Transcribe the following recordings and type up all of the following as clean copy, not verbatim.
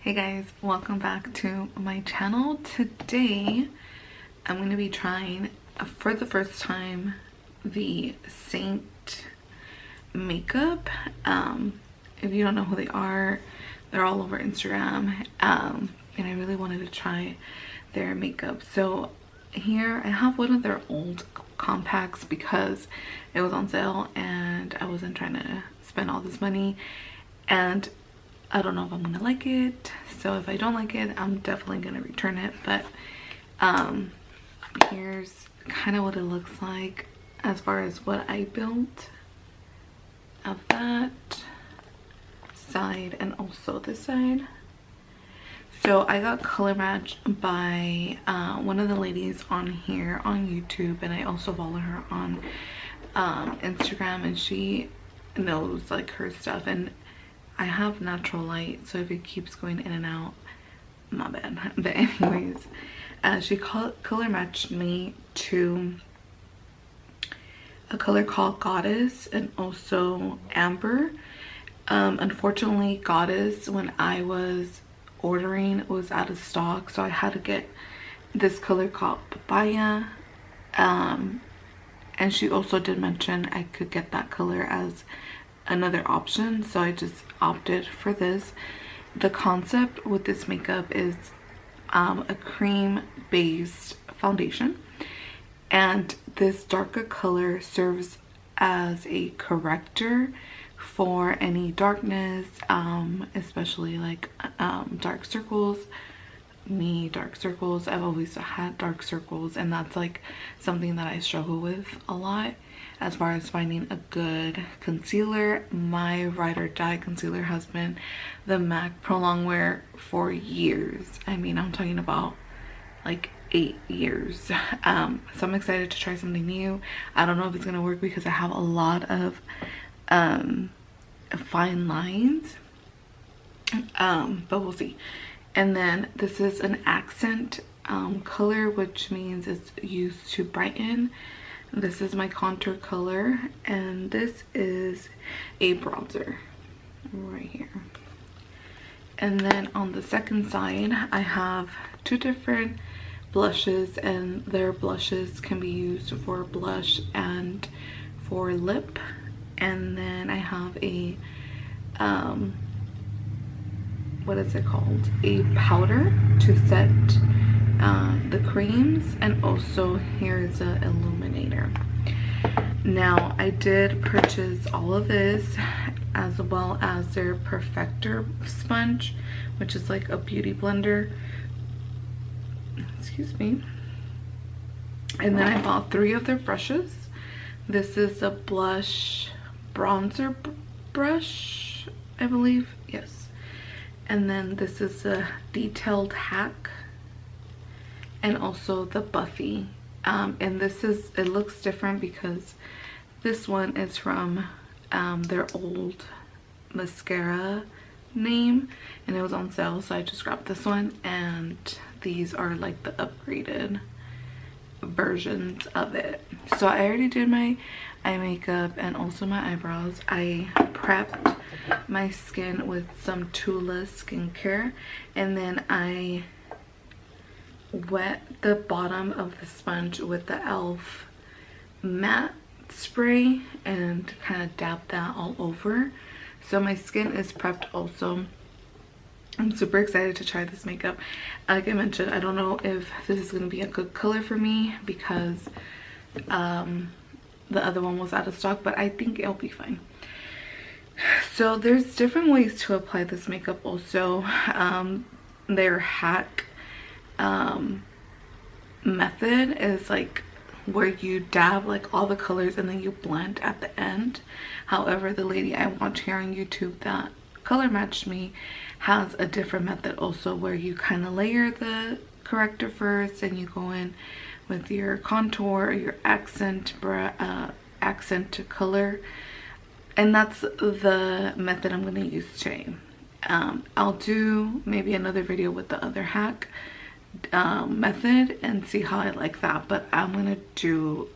Hey guys, welcome back to my channel. Today I'm going to be trying for the first time the Seint makeup. If you don't know who they are, they're all over Instagram, and I really wanted to try their makeup. So here I have one of their old compacts because it was on sale and I wasn't trying to spend all this money, and I don't know if I'm gonna like it. So if I don't like it, I'm definitely gonna return it. But here's kind of what it looks like as far as what I built of that side and also this side. So I got color matched by one of the ladies on here on YouTube, and I also follow her on Instagram, and she knows like her stuff. And I have natural light, so if it keeps going in and out, my bad. But anyways, she color matched me to a color called Goddess and also Amber. Unfortunately, Goddess, when I was ordering, it was out of stock, so I had to get this color called Papaya. And she also did mention I could get that color as another option, so I just opted for this. The concept with this makeup is a cream based foundation, and this darker color serves as a corrector for any darkness, especially like dark circles. Dark circles, I've always had dark circles, and that's like something that I struggle with a lot as far as finding a good concealer. My ride or die concealer has been the MAC Pro Longwear for years. I mean, I'm talking about like 8 years. So I'm excited to try something new. I don't know if it's gonna work because I have a lot of fine lines, but we'll see. And then this is an accent color, which means it's used to brighten. This is my contour color, and this is a bronzer right here. And then on the second side, I have two different blushes, and their blushes can be used for blush and for lip. And then I have a what is it called, a powder to set the creams, and also here's an illuminator. Now I did purchase all of this as well as their perfector sponge, which is like a beauty blender, excuse me. And then I bought 3 of their brushes. This is a blush bronzer brush, I believe, yes. And then this is a detailed hack, and also the Buffy. And this is, it looks different because this one is from their old mascara name, and it was on sale, so I just grabbed this one. And these are like the upgraded versions of it. So I already did my eye makeup and also my eyebrows. I prepped my skin with some Tula skincare, and then I wet the bottom of the sponge with the e.l.f. matte spray and kind of dab that all over. So my skin is prepped also. I'm super excited to try this makeup. Like I mentioned, I don't know if this is going to be a good color for me because the other one was out of stock, but I think it'll be fine. So there's different ways to apply this makeup also. Their hack method is like where you dab like all the colors and then you blend at the end. However, the lady I watch here on YouTube that color matched me has a different method also, where you kind of layer the corrector first and you go in with your contour, your accent color. And that's the method I'm going to use today. I'll do maybe another video with the other hack method and see how I like that, but I'm going to do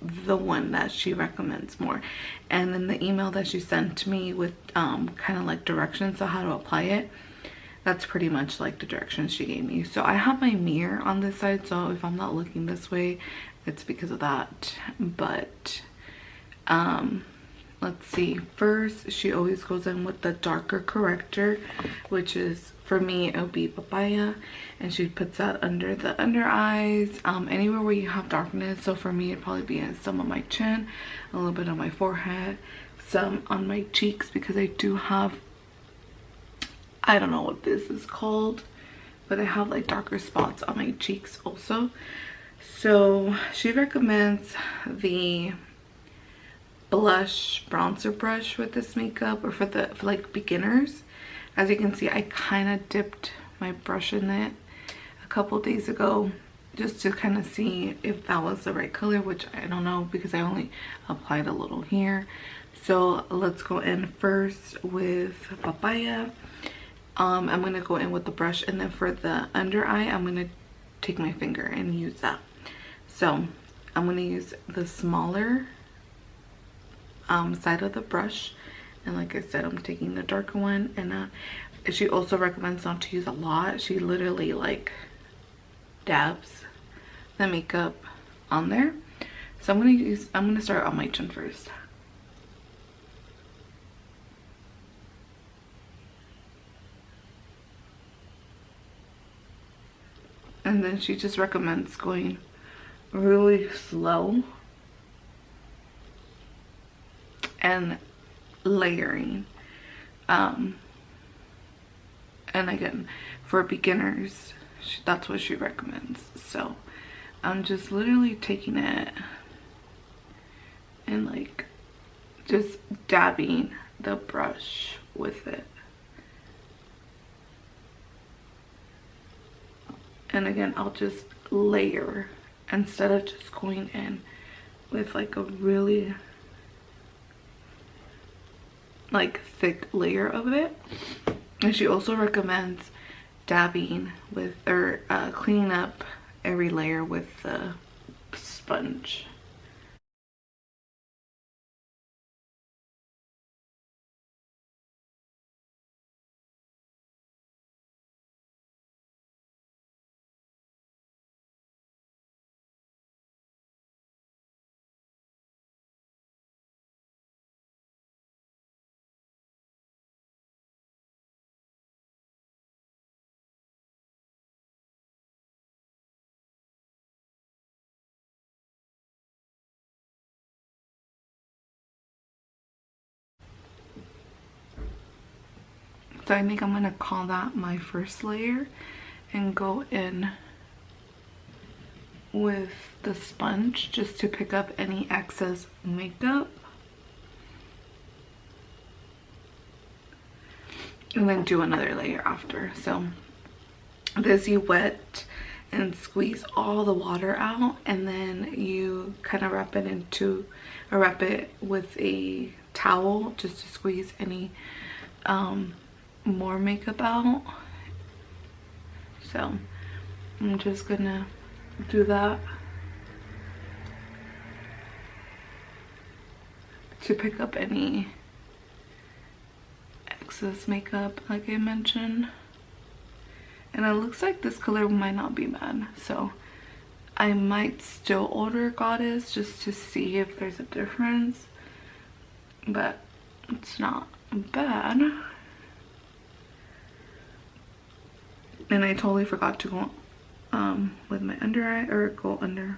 the one that she recommends more. And then the email that she sent to me with kind of like directions on how to apply it, that's pretty much like the directions she gave me. So I have my mirror on this side, so if I'm not looking this way, it's because of that. But let's see. First, she always goes in with the darker corrector, which is, for me, it'll be papaya, and she puts that under the under eyes, anywhere where you have darkness. So for me, it'd probably be in some on my chin, a little bit on my forehead, some on my cheeks, because I do have, I don't know what this is called, but I have like darker spots on my cheeks also. So she recommends the blush bronzer brush with this makeup, or for like beginners. As you can see, I kind of dipped my brush in it a couple days ago just to kind of see if that was the right color, which I don't know because I only applied a little here. So let's go in first with papaya. I'm gonna go in with the brush, and then for the under eye, I'm gonna take my finger and use that. So I'm gonna use the smaller side of the brush, and like I said, I'm taking the darker one. And she also recommends not to use a lot. She literally like dabs the makeup on there. So I'm gonna start on my chin first. And then she just recommends going really slow and layering. And again, for beginners, that's what she recommends. So I'm just literally taking it and like just dabbing the brush with it. And again, I'll just layer instead of just going in with like a really like thick layer of it. And she also recommends dabbing with, or cleaning up every layer with the sponge. So I think I'm gonna call that my first layer and go in with the sponge just to pick up any excess makeup. And then do another layer after. So this, you wet and squeeze all the water out, and then you kind of wrap it with a towel just to squeeze any more makeup out. So I'm just gonna do that to pick up any excess makeup like I mentioned. And it looks like this color might not be bad, so I might still order Goddess just to see if there's a difference, but it's not bad. And I totally forgot to go with my under eye, or go under,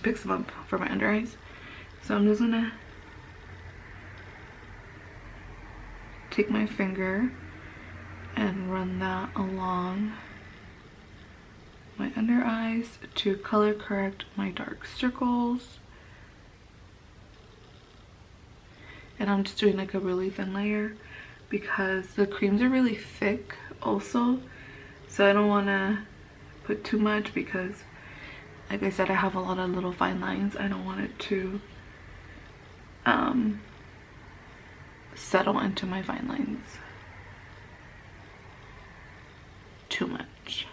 pick some up for my under eyes. So I'm just gonna take my finger and run that along my under eyes to color correct my dark circles. And I'm just doing like a really thin layer because the creams are really thick also. So I don't want to put too much because, like I said, I have a lot of little fine lines. I don't want it to settle into my fine lines too much.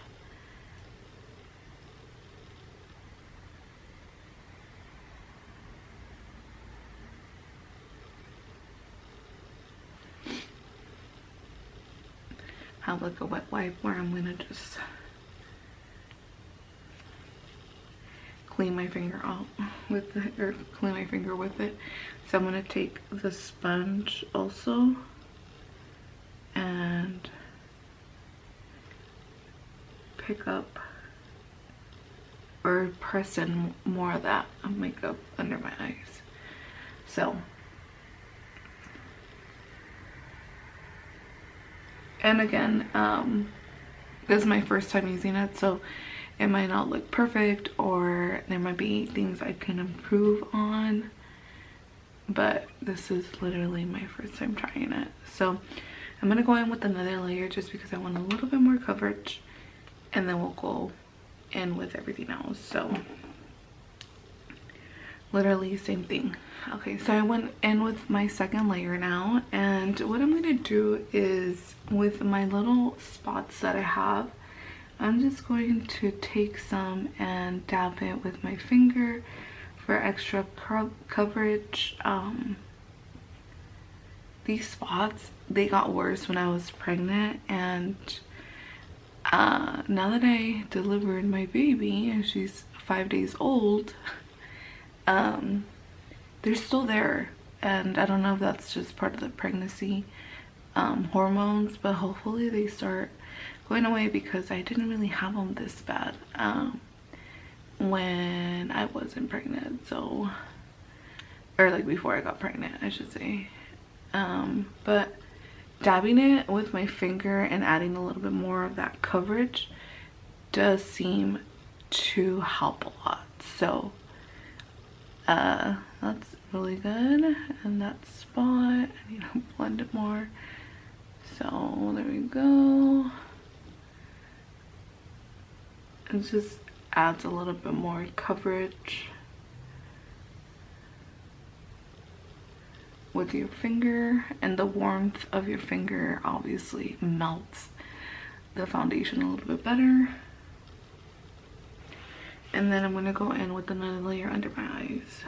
have like a wet wipe where I'm gonna just clean my finger out with it, or clean my finger with it. So I'm gonna take the sponge also and pick up or press in more of that makeup under my eyes. So, and again, this is my first time using it, so it might not look perfect, or there might be things I can improve on, but this is literally my first time trying it. So I'm gonna go in with another layer just because I want a little bit more coverage, and then we'll go in with everything else. So literally same thing. Okay, so I went in with my second layer now, and what I'm gonna do is with my little spots that I have, I'm just going to take some and dab it with my finger for extra coverage. These spots, they got worse when I was pregnant, and now that I delivered my baby and she's 5 days old, they're still there, and I don't know if that's just part of the pregnancy hormones, but hopefully they start going away, because I didn't really have them this bad when I wasn't pregnant, so, or like before I got pregnant I should say. But dabbing it with my finger and adding a little bit more of that coverage does seem to help a lot. So that's really good. And that spot, I need to blend it more. So there we go. It just adds a little bit more coverage with your finger, and the warmth of your finger obviously melts the foundation a little bit better. And then I'm going to go in with another layer under my eyes.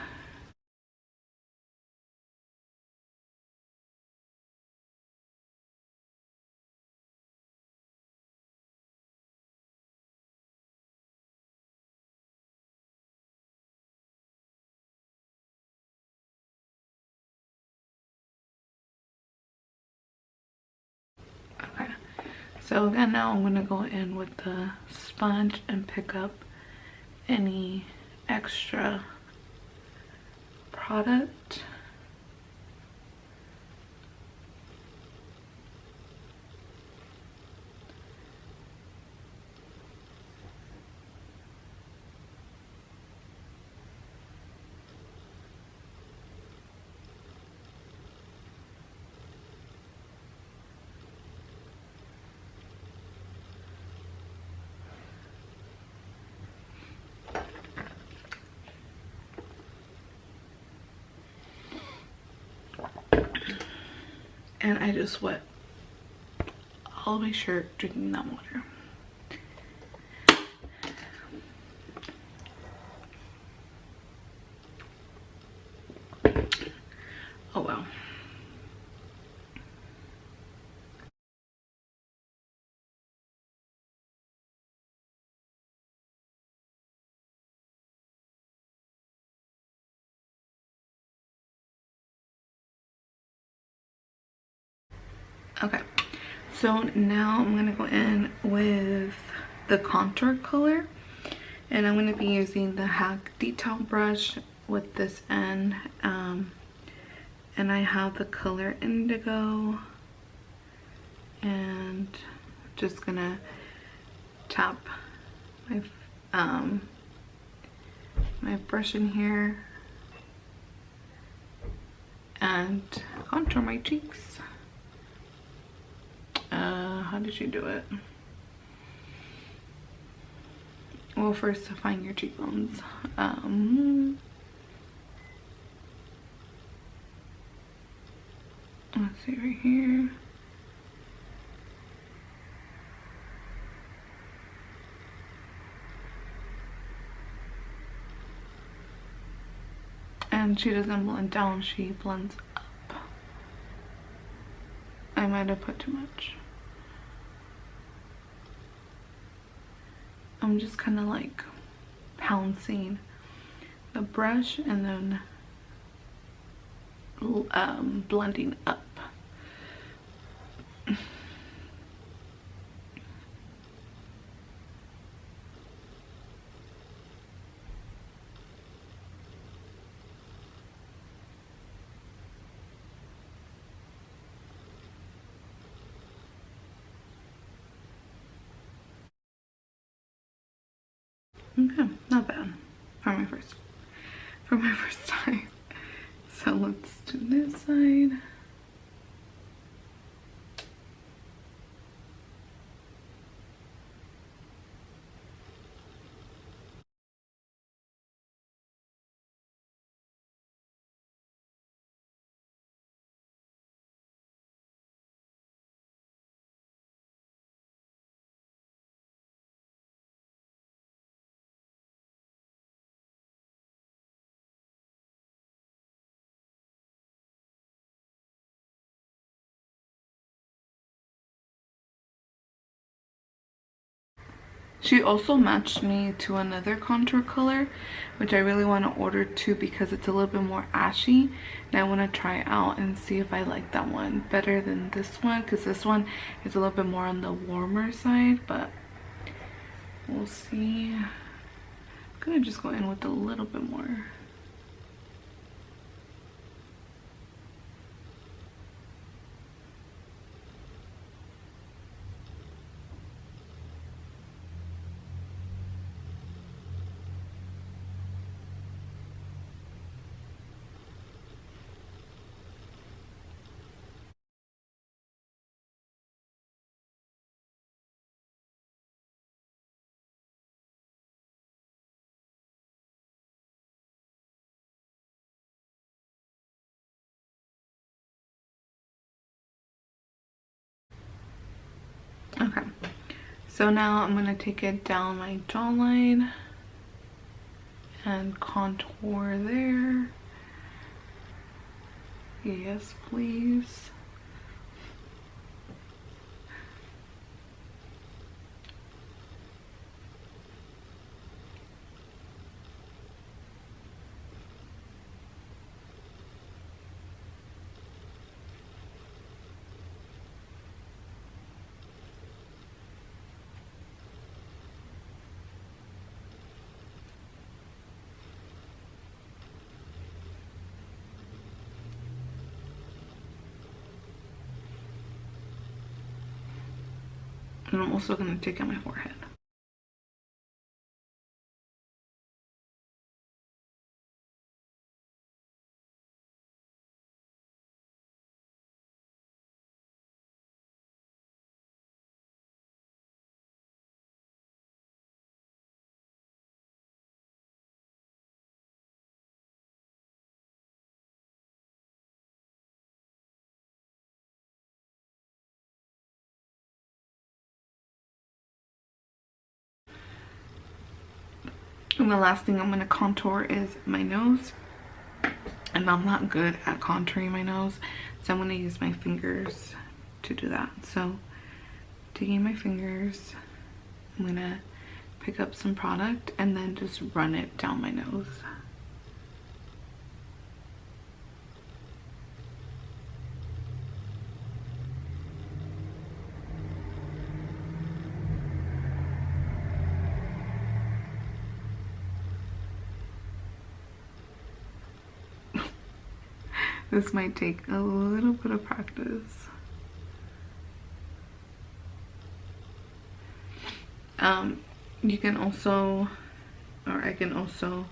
Okay, so again, now I'm going to go in with the sponge and pick up any extra product. And I just wet all my shirt drinking that water. Oh well. Okay, so now I'm gonna go in with the contour color, and I'm gonna be using the Hack Detail brush with this end, and I have the color Indigo, and just gonna tap my my brush in here and contour my cheeks. How did you do it? Well, first define your cheekbones. Let's see right here. And she doesn't blend down, she blends up. I might have put too much. I'm just kind of like pouncing the brush and then blending up. Okay, not bad for my first time. So let's do this side. She also matched me to another contour color, which I really want to order too because it's a little bit more ashy, and I want to try out and see if I like that one better than this one, because this one is a little bit more on the warmer side, but we'll see. I'm gonna just go in with a little bit more. Okay, so now I'm gonna take it down my jawline and contour there. Yes, please. And I'm also gonna take out my forehead. And the last thing I'm gonna contour is my nose. And I'm not good at contouring my nose, so I'm gonna use my fingers to do that. So taking my fingers, I'm gonna pick up some product and then just run it down my nose. This might take a little bit of practice. You can also, or I can also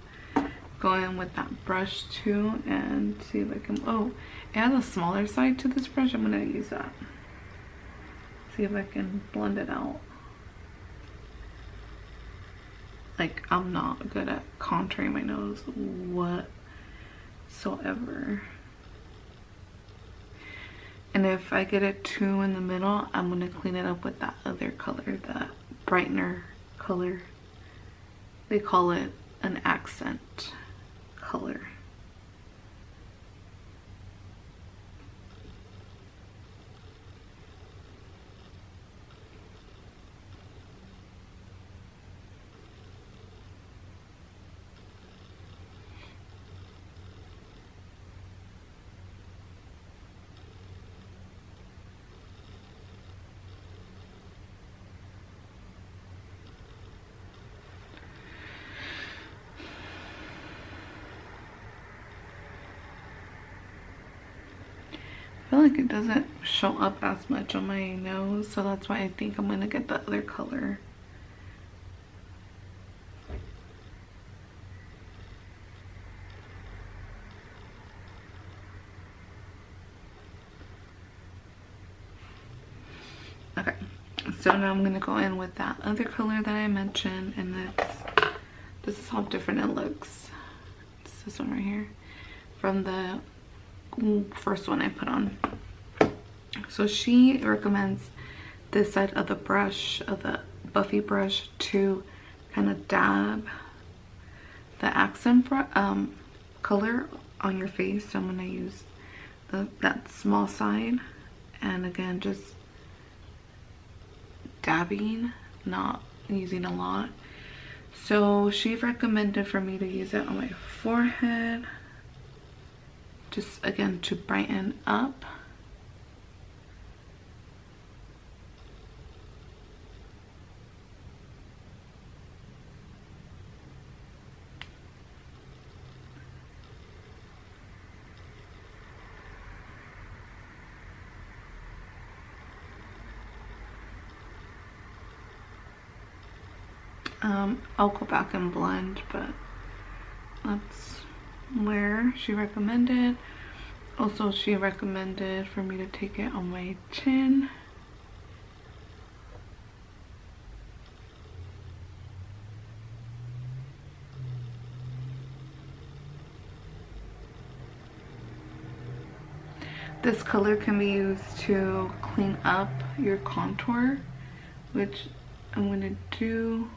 go in with that brush too and see if I can, oh, it has a smaller side to this brush. I'm gonna use that. See if I can blend it out. Like, I'm not good at contouring my nose whatsoever. And if I get it too in the middle, I'm gonna clean it up with that other color, that brightener color. They call it an accent color. feel like it doesn't show up as much on my nose, so that's why I think I'm gonna get the other color. Okay, so now I'm gonna go in with that other color that I mentioned, and this is how different it looks. It's this one right here from the first one I put on. So she recommends this side of the brush, of the Buffy brush, to kind of dab the accent color on your face. So I'm gonna use that small side, and again, just dabbing, not using a lot. So she recommended for me to use it on my forehead, just again to brighten up. I'll go back and blend, but that's where she recommended. Also, she recommended for me to take it on my chin. This color can be used to clean up your contour, which I'm gonna do.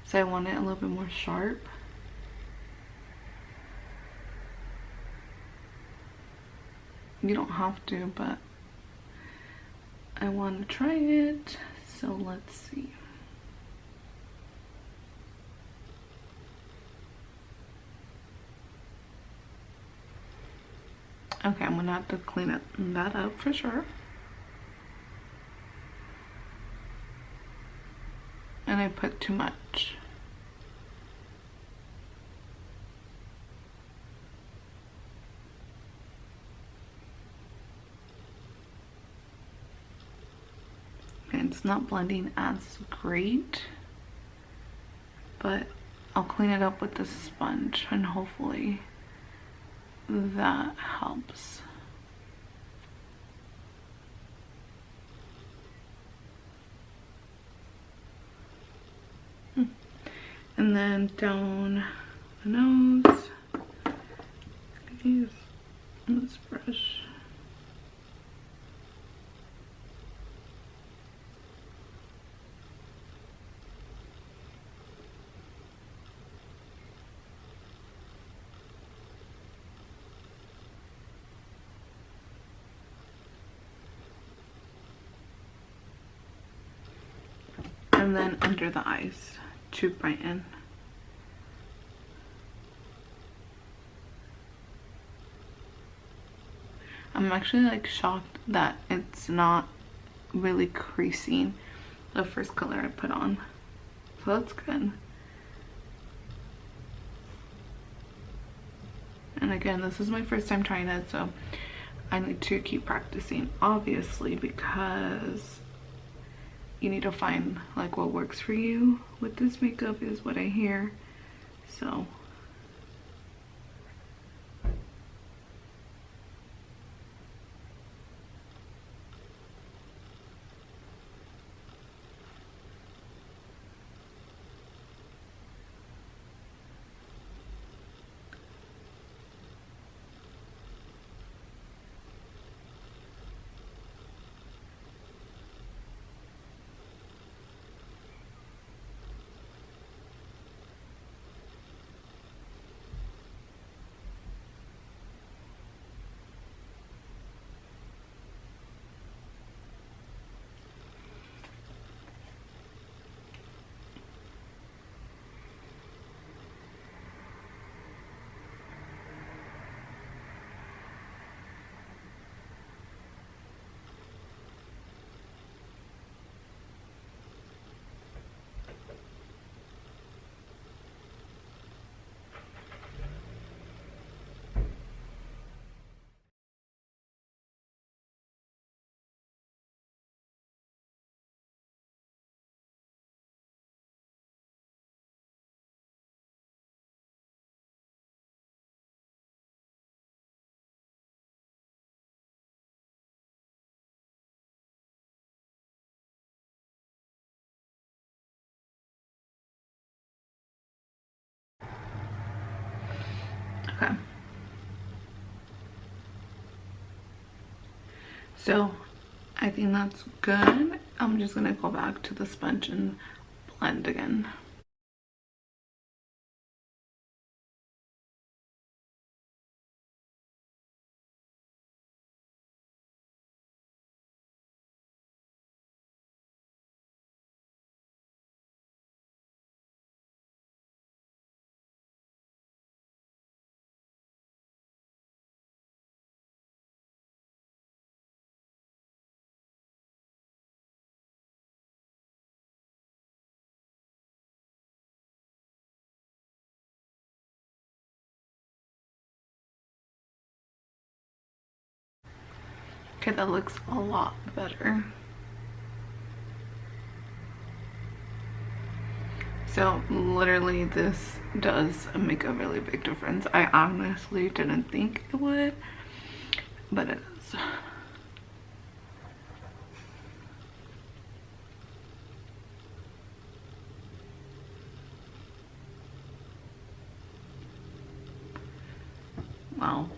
So I want it a little bit more sharp. You don't have to, but I want to try it. So let's see. Okay, I'm gonna have to clean that up for sure. And I put too much. And it's not blending as great, but I'll clean it up with the sponge and hopefully that helps. And then down the nose, use this brush. And then under the eyes to brighten. I'm actually like shocked that it's not really creasing the first color I put on, so that's good. And again, this is my first time trying it, so I need to keep practicing, obviously, because you need to find like what works for you with this makeup is what I hear. So So I think that's good. I'm just gonna go back to the sponge and blend again. Okay, that looks a lot better. So literally this does make a really big difference. I honestly didn't think it would, but it is. Wow.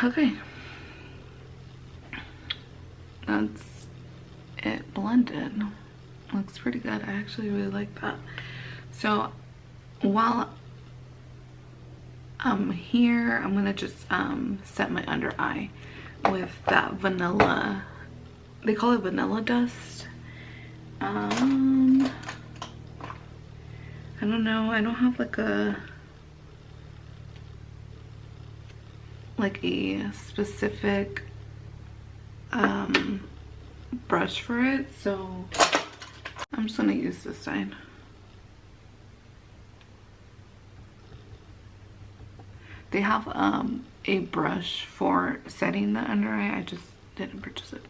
Okay. That's it blended. Looks pretty good. I actually really like that. So while I'm here, I'm gonna just set my under eye with that vanilla. They call it vanilla dust. I don't know. I don't have like a specific brush for it, so I'm just gonna use this side. They have a brush for setting the under eye. I just didn't purchase it.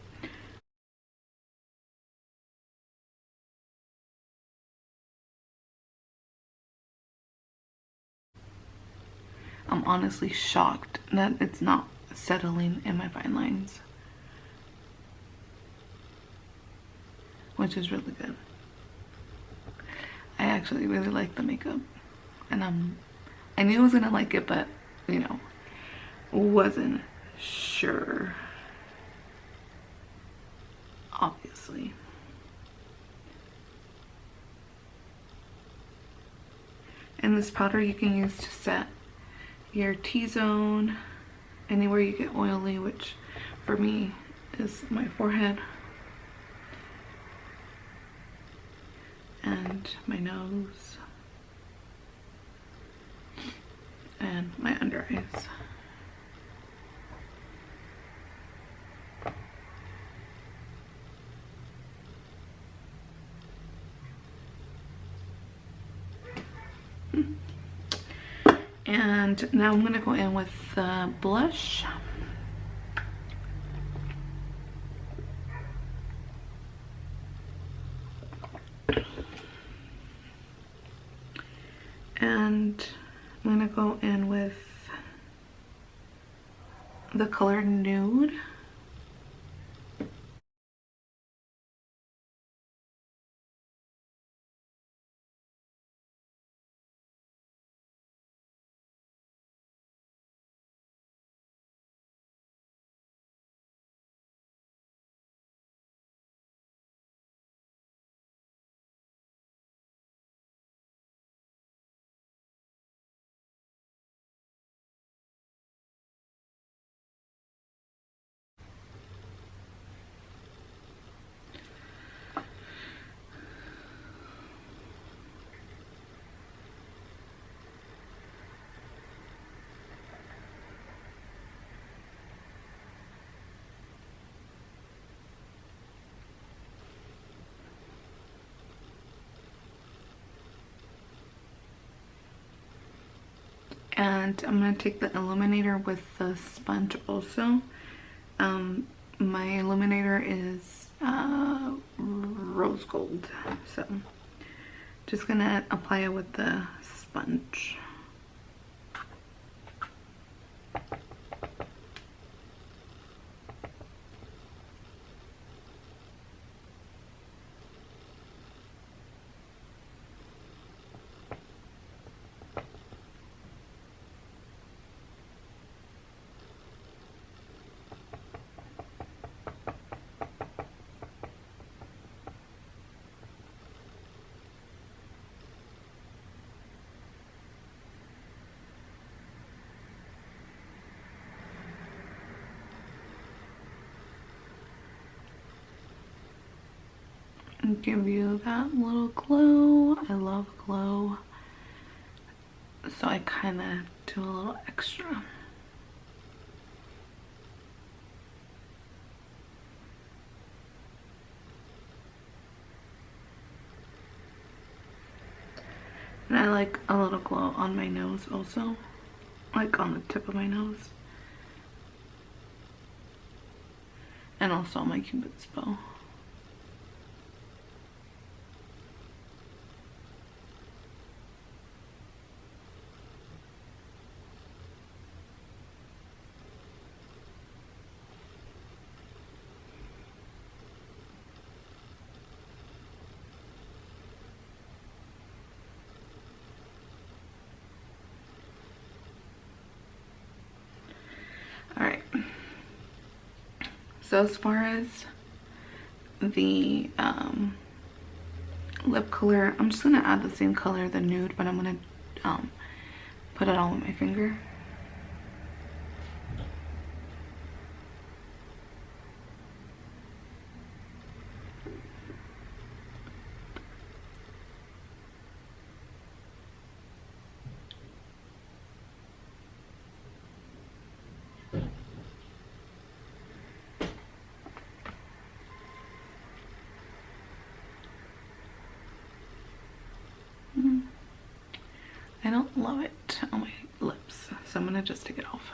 I'm honestly shocked that it's not settling in my fine lines, which is really good. I actually really like the makeup, and I knew I was gonna like it, but you know, wasn't sure, obviously. And this powder you can use to set your T-zone, anywhere you get oily, which for me is my forehead and my nose and my under eyes. And now I'm gonna go in with the blush. And I'm gonna go in with the color Nude. And I'm gonna take the illuminator with the sponge also. My illuminator is rose gold, so just gonna apply it with the sponge. give you that little glow. I love glow, so I kind of do a little extra. And I like a little glow on my nose also, like on the tip of my nose, and also on my Cupid's bow. Alright, so as far as the lip color, I'm just going to add the same color, the nude, but I'm going to put it all on my finger. I don't love it on my lips, so I'm gonna just take it off.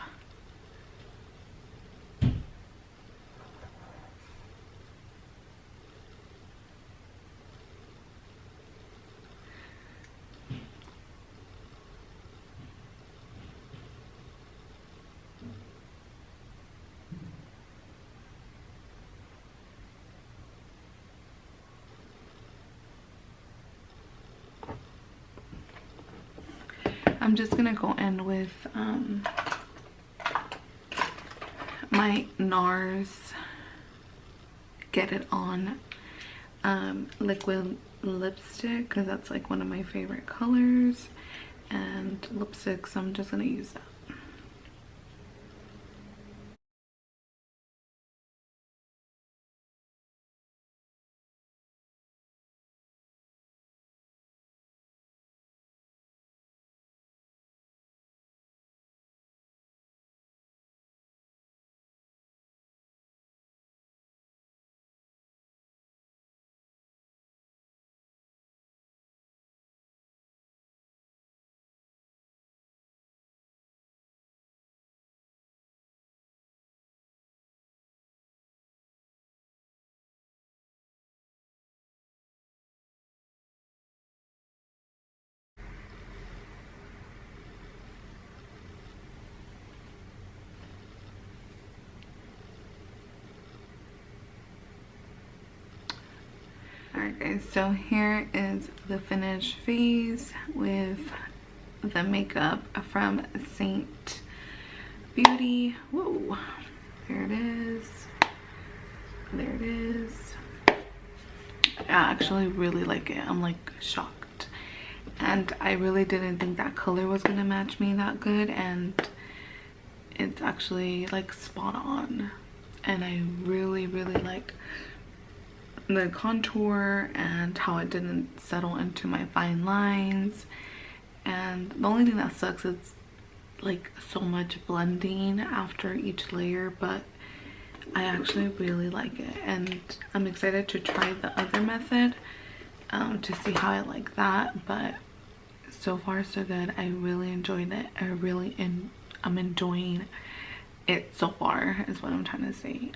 I'm just gonna go in with my NARS Get It On liquid lipstick, because that's like one of my favorite colors and lipstick, so I'm just gonna use that. Alright guys, so here is the finished phase with the makeup from Seint Beauty. Whoa, there it is. There it is. I actually really like it. I'm like shocked. And I really didn't think that color was gonna match me that good, and it's actually like spot on. And I really like the contour and how it didn't settle into my fine lines. And the only thing that sucks is like so much blending after each layer, but I actually really like it, and I'm excited to try the other method to see how I like that. But so far so good. I really enjoyed it. I'm enjoying it so far is what I'm trying to say.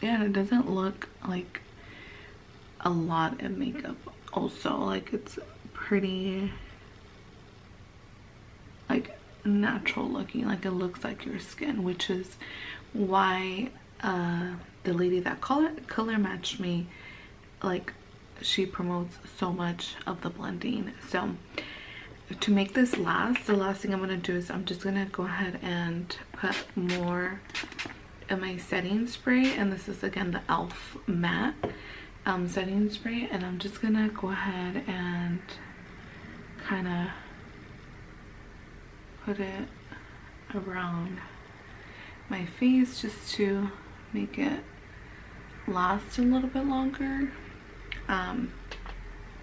Yeah, and it doesn't look like a lot of makeup also. Like, it's pretty like natural looking, like it looks like your skin, which is why the lady that color matched me, like, she promotes so much of the blending. So to make this last, the last thing I'm gonna do is I'm just gonna go ahead and put more of my setting spray, and this is again the e.l.f. matte setting spray, and I'm just gonna go ahead and kind of put it around my face just to make it last a little bit longer. And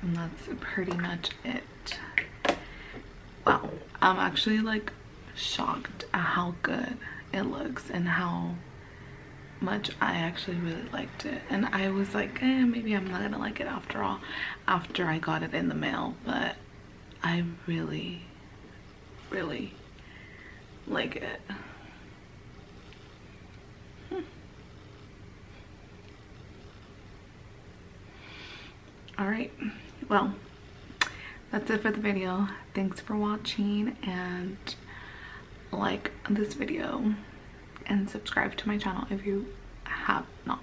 that's pretty much it. Wow, I'm actually like shocked at how good it looks and how much I actually really liked it. And I was like, maybe I'm not gonna like it after all, after I got it in the mail, but I really like it. All right, well, that's it for the video. Thanks for watching, and like this video and subscribe to my channel if you have not.